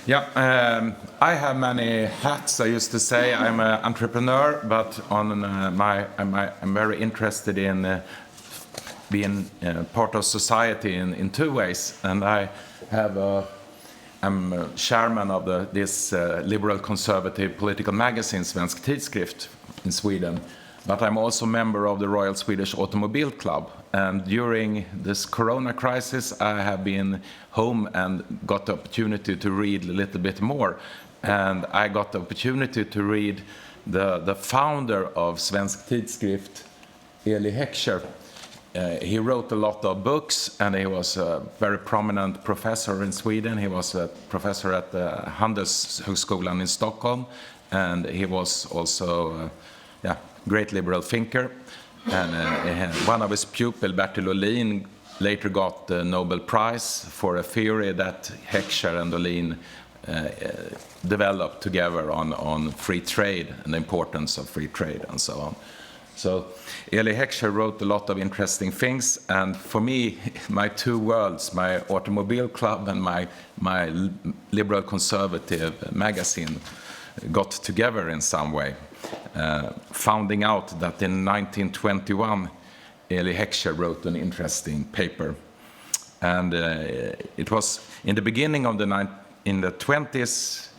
Yeah, I have many hats. I used to say I'm an entrepreneur, but I'm very interested in being part of society in two ways. And I'm chairman of this liberal conservative political magazine, Svensk Tidskrift in Sweden. But I'm also a member of the Royal Swedish Automobile Club. And during this corona crisis, I have been home and got the opportunity to read a little bit more. And I got the opportunity to read the founder of Svensk Tidskrift, Eli Heckscher. He wrote a lot of books, and he was a very prominent professor in Sweden. He was a professor at the Handelshögskolan in Stockholm, and he was also great liberal thinker. And one of his pupils, Bertil Ohlin, later got the Nobel Prize for a theory that Heckscher and Ohlin developed together on free trade and the importance of free trade and so on. So Eli Heckscher wrote a lot of interesting things, and for me, my two worlds, my automobile club and my liberal conservative magazine, got together in some way. Finding out that in 1921, Eli Heckscher wrote an interesting paper, and it was in the beginning of in the 20th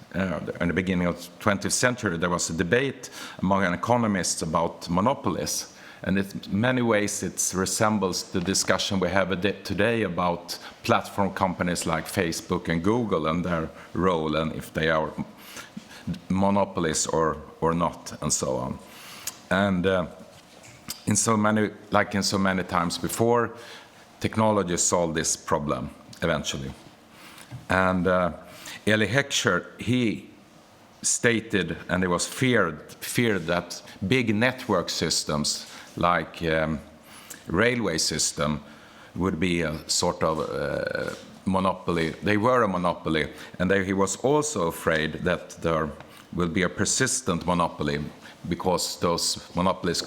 century, there was a debate among economists about monopolies, and in many ways it resembles the discussion we have today about platform companies like Facebook and Google and their role, and if they are monopolies or not, and so on. And in so many times before, technology solved this problem eventually. And Eli Heckscher, he stated, and it was feared that big network systems like railway system would be a sort of monopoly. They were a monopoly, and he was also afraid that there will be a persistent monopoly, because those monopolies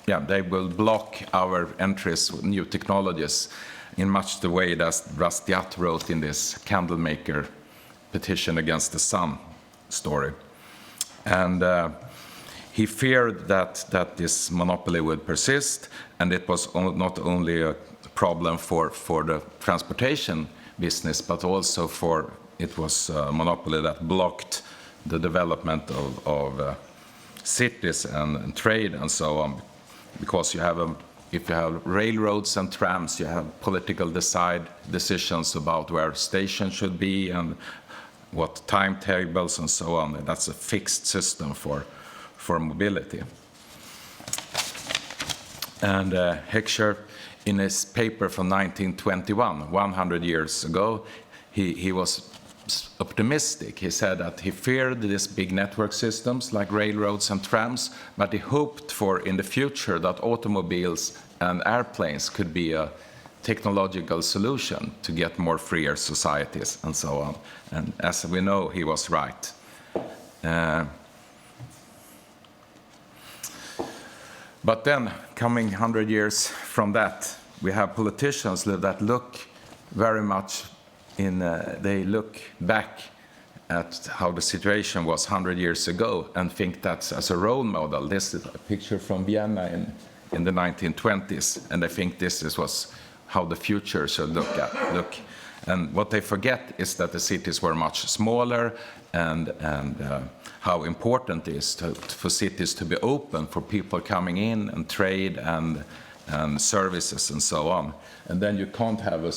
they will block our entries with new technologies in much the way that Ydstedt wrote in this Candlemaker petition against the sun story. And he feared that this monopoly would persist, and it was not only a problem for the transportation business, but also it was a monopoly that blocked the development of cities and trade and so on, because if you have railroads and trams, you have political decisions about where stations should be and what timetables and so on. That's a fixed system for mobility. And Heckscher, in his paper from 1921, 100 years ago, he was optimistic. He said that he feared these big network systems like railroads and trams, but he hoped for in the future that automobiles and airplanes could be a technological solution to get more freer societies and so on. And as we know, he was right. But then, coming 100 years from that, we have politicians that look very much they look back at how the situation was 100 years ago and think that's as a role model. This is a picture from Vienna in the 1920s, and they think this was how the future should look. And what they forget is that the cities were much smaller, and how important it is for cities to be open for people coming in and trade and services and so on. And then you can't have a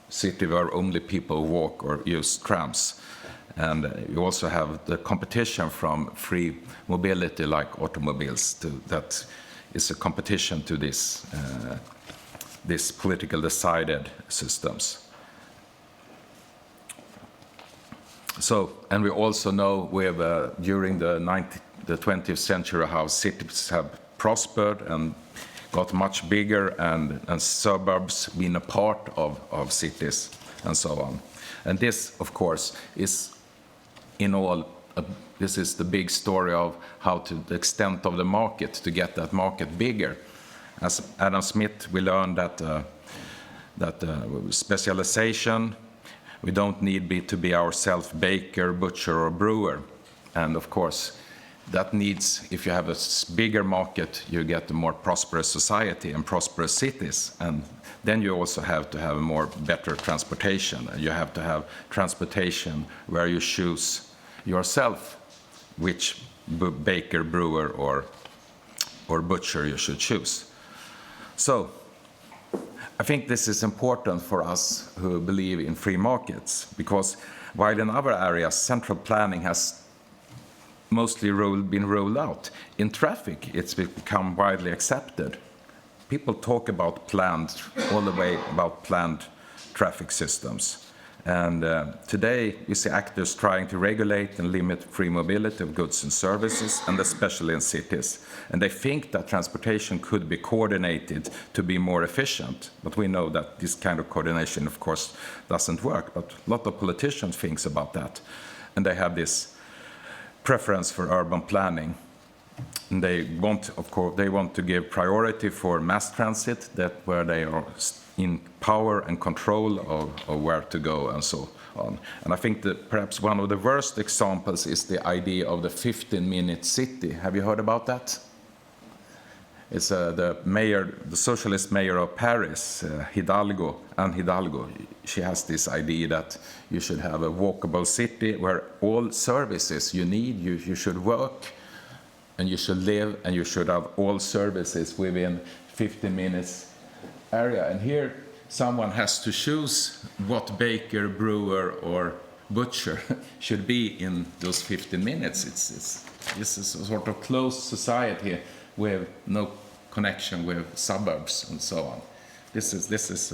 city where only people walk or use trams. And you also have the competition from free mobility like automobiles that is a competition to these political decided systems. So, and we also know during the 20th century how cities have prospered and got much bigger, and suburbs been a part of cities and so on. And this, of course, is this is the big story of how the extent of the market to get that market bigger. As Adam Smith, we learned that specialization We don't need to be ourselves baker, butcher, or brewer. And of course, that needs, if you have a bigger market, you get a more prosperous society and prosperous cities. And then you also have to have a more better transportation. You have to have transportation where you choose yourself which baker, brewer, or butcher you should choose. So I think this is important for us who believe in free markets, because while in other areas central planning has mostly been rolled out, in traffic it's become widely accepted. People talk about all the way about planned traffic systems. And today we see actors trying to regulate and limit free mobility of goods and services, and especially in cities. And they think that transportation could be coordinated to be more efficient. But we know that this kind of coordination, of course, doesn't work. But a lot of politicians think about that. And they have this preference for urban planning. And they want, of course, to give priority for mass transit, where they are in power and control of where to go and so on. And I think that perhaps one of the worst examples is the idea of the 15-minute city. Have you heard about that? It's the socialist mayor of Paris, Anne Hidalgo. She has this idea that you should have a walkable city where all services you need, you should work, and you should live, and you should have all services within 15 minutes area. And here someone has to choose what baker, brewer, or butcher should be in those 15 minutes. This is a sort of closed society with no connection with suburbs and so on. This is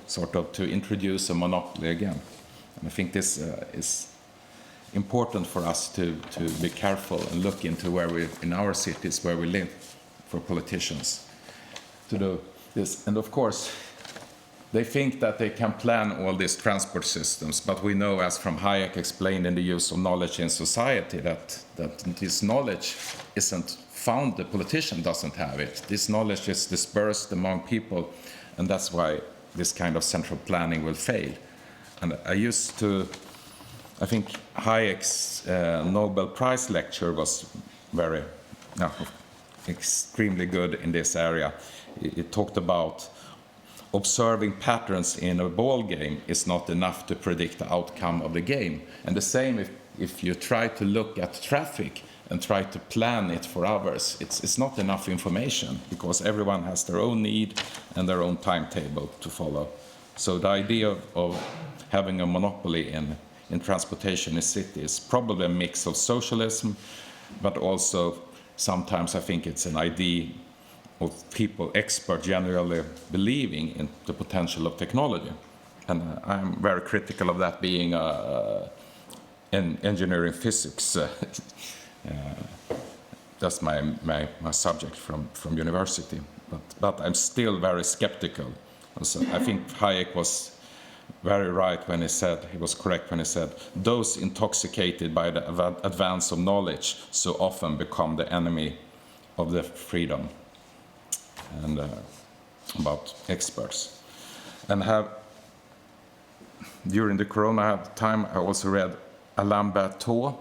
sort of to introduce a monopoly again. And I think this is important for us to be careful and look into in our cities where we live, for politicians to do this. And of course, they think that they can plan all these transport systems, but we know, as from Hayek explained in The Use of Knowledge in Society, that this knowledge isn't found, the politician doesn't have it. This knowledge is dispersed among people, and that's why this kind of central planning will fail. And I think Hayek's Nobel Prize lecture was extremely good in this area. It talked about observing patterns in a ball game is not enough to predict the outcome of the game. And the same if you try to look at traffic and try to plan it for others, it's not enough information, because everyone has their own need and their own timetable to follow. So the idea of having a monopoly in transportation in cities is probably a mix of socialism, but also sometimes I think it's an idea of people, experts generally believing in the potential of technology. And I'm very critical of that, being in engineering physics. That's my subject from university. But I'm still very skeptical. So I think Hayek was very right when he was correct when he said, those intoxicated by the advance of knowledge so often become the enemy of the freedom. And about experts. And during the Corona time, I also read Alain Berthaud.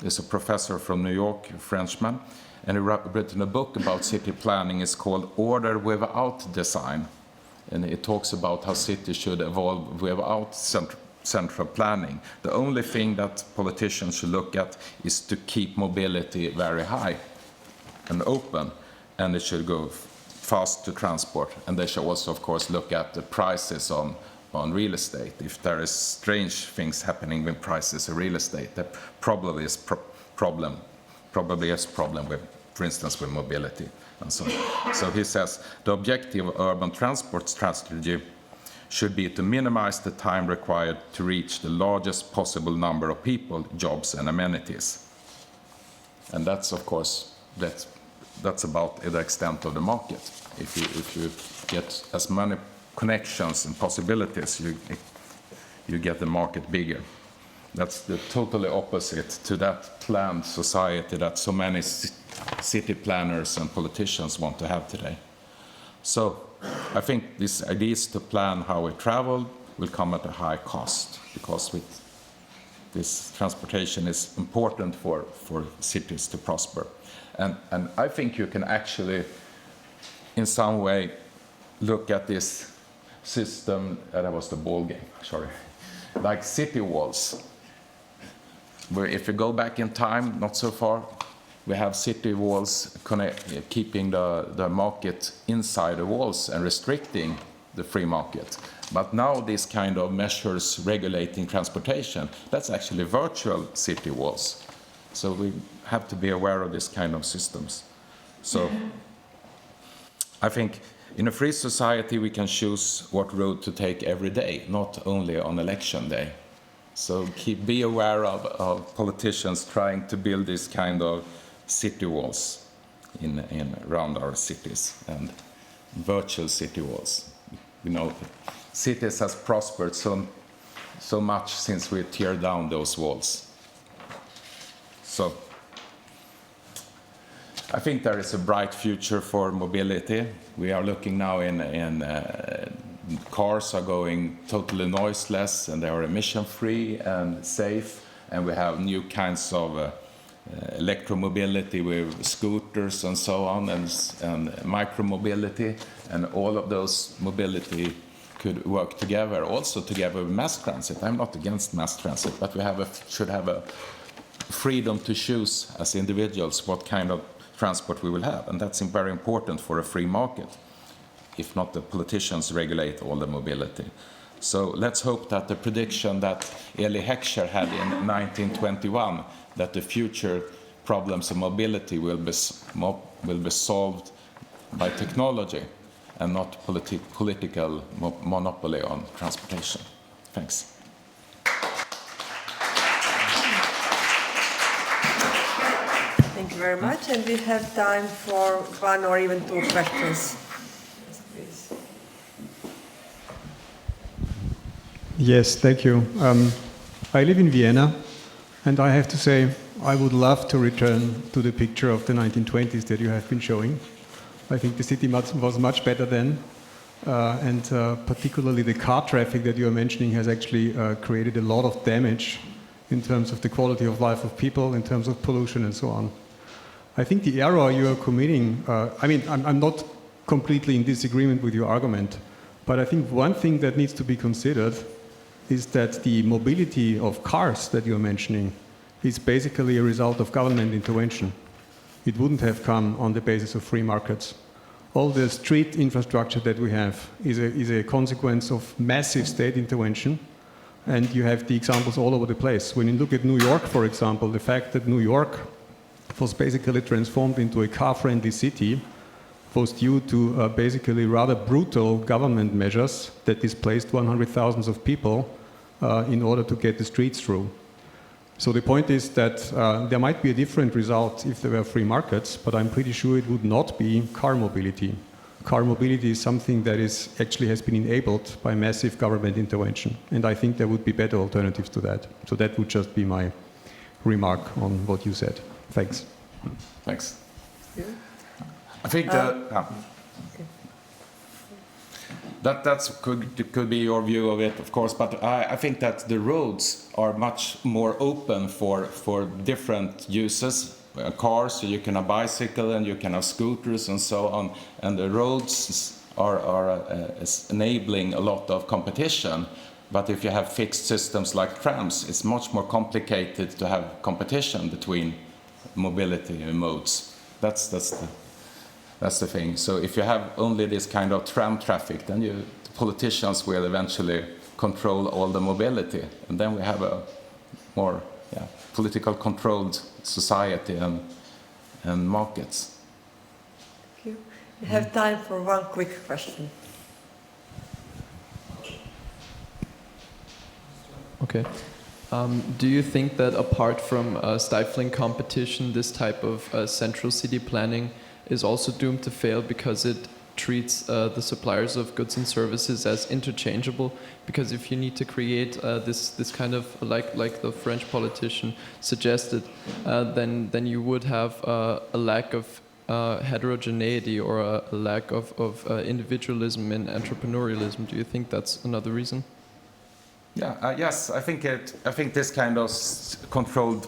He's a professor from New York, a Frenchman, and he written a book about city planning. It's called Order Without Design. And it talks about how cities should evolve without central planning. The only thing that politicians should look at is to keep mobility very high and open, and it should go fast to transport. And they should also, of course, look at the prices on real estate. If there is strange things happening with prices of real estate, there probably is problem with, for instance, with mobility. And so he says the objective of urban transport strategy should be to minimize the time required to reach the largest possible number of people, jobs, and amenities. And that's, of course, that's about the extent of the market. If you get as many connections and possibilities, you get the market bigger. That's the totally opposite to that planned society that so many city planners and politicians want to have today. So I think this idea is to plan how we travel, will come at a high cost, because this transportation is important for cities to prosper. And I think you can actually, in some way, look at this system, that was the ball game, sorry, like city walls, where if you go back in time, not so far, we have city walls keeping the market inside the walls and restricting the free market. But now these kind of measures regulating transportation, that's actually virtual city walls. So we have to be aware of this kind of systems. So I think in a free society we can choose what road to take every day, not only on election day. So be aware of politicians trying to build this kind of city walls around our cities, and virtual city walls. You know, cities has prospered so much since we tear down those walls. So I think there is a bright future for mobility. We are looking now in cars are going totally noiseless, and they are emission-free and safe, and we have new kinds of electromobility with scooters and so on, and micromobility, and all of those mobility could work together, also together with mass transit. I'm not against mass transit, but we should have a freedom to choose as individuals what kind of transport we will have, and that's very important for a free market. If not, the politicians regulate all the mobility. So let's hope that the prediction that Eli Heckscher had in 1921, that the future problems of mobility will be solved by technology and not political monopoly on transportation. Thanks. Thank you very much, and we have time for one or even two questions. Yes, please. Yes, thank you. I live in Vienna, and I have to say I would love to return to the picture of the 1920s that you have been showing. I think the city was much better then, and particularly the car traffic that you are mentioning has actually created a lot of damage in terms of the quality of life of people, in terms of pollution and so on. I think the error you are committing, I'm not completely in disagreement with your argument, but I think one thing that needs to be considered is that the mobility of cars that you're mentioning is basically a result of government intervention. It wouldn't have come on the basis of free markets. All the street infrastructure that we have is a consequence of massive state intervention, and you have the examples all over the place. When you look at New York, for example, the fact that New York was basically transformed into a car-friendly city was due to basically rather brutal government measures that displaced 100,000 of people in order to get the streets through. So the point is that there might be a different result if there were free markets, but I'm pretty sure it would not be car mobility. Car mobility is something that actually has been enabled by massive government intervention, and I think there would be better alternatives to that. So that would just be my remark on what you said. Thanks. Thanks. Yeah. I think that could be your view of it, of course, but I think that the roads are much more open for different uses. Cars, so you can have bicycle and you can have scooters and so on, and the roads are enabling a lot of competition. But if you have fixed systems like trams, it's much more complicated to have competition between mobility modes. That's the thing. So if you have only this kind of tram traffic, then the politicians will eventually control all the mobility, and then we have a more political controlled society and markets. Thank you. We have time for one quick question. Okay. Do you think that apart from stifling competition, this type of central city planning is also doomed to fail because it treats the suppliers of goods and services as interchangeable? Because if you need to create this kind of, like the French politician suggested, then you would have a lack of heterogeneity or a lack of individualism and entrepreneurialism. Do you think that's another reason? Yeah, yes, I think this kind of controlled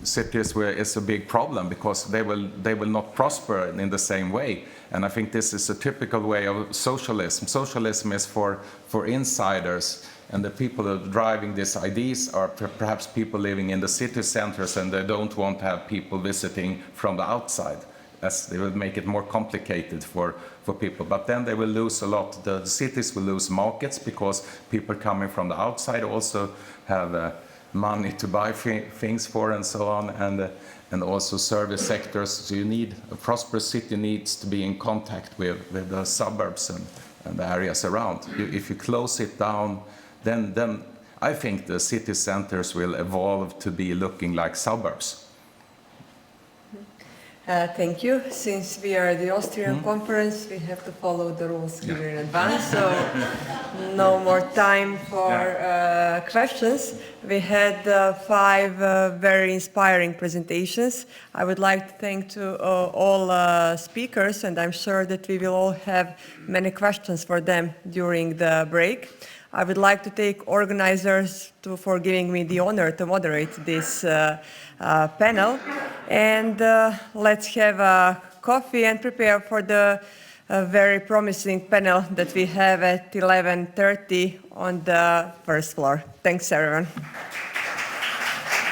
cities is a big problem because they will not prosper in the same way. And I think this is a typical way of socialism. Socialism is for insiders, and the people that are driving these ideas are perhaps people living in the city centers, and they don't want to have people visiting from the outside, as they will make it more complicated for people. But then they will lose a lot. The cities will lose markets because people coming from the outside also have money to buy things for and so on, and also service sectors. So you need a prosperous city needs to be in contact with the suburbs and the areas around. If you close it down, then I think the city centers will evolve to be looking like suburbs. Thank you. Since we are the Austrian conference, we have to follow the rules given in advance, so no more time for questions. We had 5 very inspiring presentations. I would like to thank all speakers, and I'm sure that we will all have many questions for them during the break. I would like to thank organizers for giving me the honor to moderate this panel. And let's have a coffee and prepare for the very promising panel that we have at 11:30 on the first floor. Thanks, everyone.